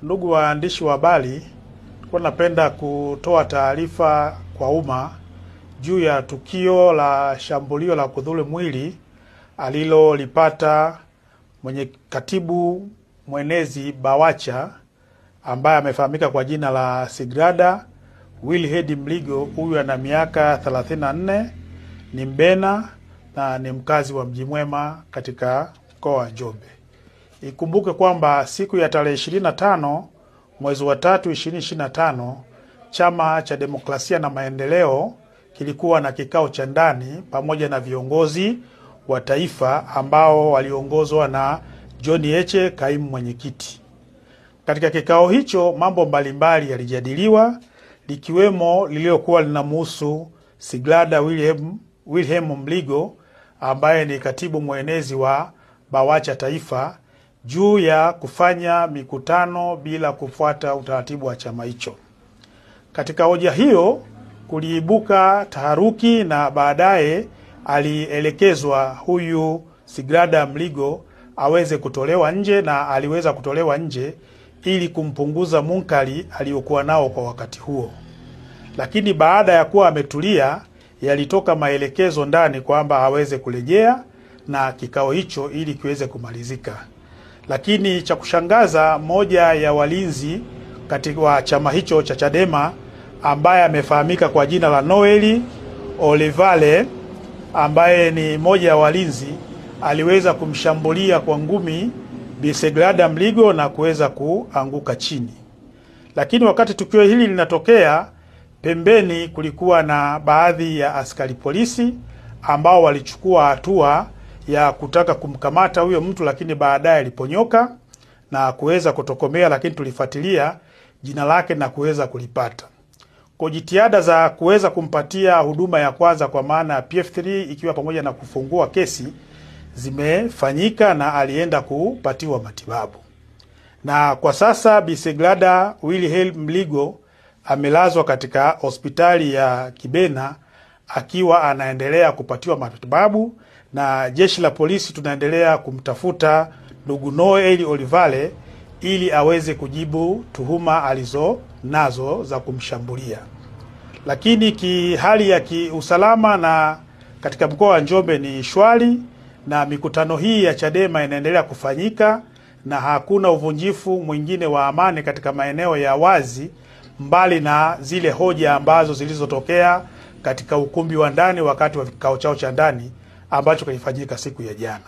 Ndugu waandishi wa habari, napenda kutoa taarifa kwa umma juu ya tukio la shambulio la kudhuru mwili alilolipata katibu mwenezi BAWACHA ambaye amefahamika kwa jina la Sigrada Wilherd Mligo. Huyu ana miaka 34, ni Mbena na ni mkazi wa Mji Mwema katika mkoa wa Njombe. Ikumbuke kwamba siku ya tarehe 25 mwezi wa 3 2025, Chama cha Demokrasia na Maendeleo kilikuwa na kikao cha ndani pamoja na viongozi wa taifa ambao waliongozwa na John Heche, kaimu mwenyekiti. Katika kikao hicho mambo mbalimbali yalijadiliwa, likiwemo lililokuwa linamhusu Sigrada Wilherd Mligo ambaye ni katibu mwenezi wa BAWACHA taifa, juu ya kufanya mikutano bila kufuata utaratibu wa chama hicho. Katika hoja hiyo kuliibuka taharuki na baadaye alielekezwa huyu Sigrada Mligo aweze kutolewa nje, na aliweza kutolewa nje ili kumpunguza munkari aliyokuwa nao kwa wakati huo. Lakini baada ya kuwa ametulia, yalitoka maelekezo ndani kwamba aweze kurejea na kikao hicho ili kiweze kumalizika. Lakini cha kushangaza, moja ya walinzi katika chama hicho cha Chadema ambaye amefahamika kwa jina la Noel Olivale, ambaye ni moja ya walinzi, aliweza kumshambulia kwa ngumi Bi Sigrada Mligo na kuweza kuanguka chini. Lakini wakati tukio hili linatokea, pembeni kulikuwa na baadhi ya askari polisi ambao walichukua hatua ya kutaka kumkamata huyo mtu, lakini baadaye aliponyoka na kuweza kutokomea, lakini tulifuatilia jina lake na kuweza kulipata. Kwa jitihada za kuweza kumpatia huduma ya kwanza kwa maana ya PF3 ikiwa pamoja na kufungua kesi zimefanyika na alienda kupatiwa matibabu. Na kwa sasa Bi Sigrada Wilherd Mligo amelazwa katika hospitali ya Kibena akiwa anaendelea kupatiwa matibabu, na jeshi la polisi tunaendelea kumtafuta ndugu Noel Olivale ili aweze kujibu tuhuma alizonazo za kumshambulia. Lakini hali ya kiusalama na katika mkoa wa Njombe ni shwari, na mikutano hii ya Chadema inaendelea kufanyika na hakuna uvunjifu mwingine wa amani katika maeneo ya wazi, mbali na zile hoja ambazo zilizotokea katika ukumbi wa ndani wakati wa kikao chao cha ndani ambacho kilifanyika siku ya jana.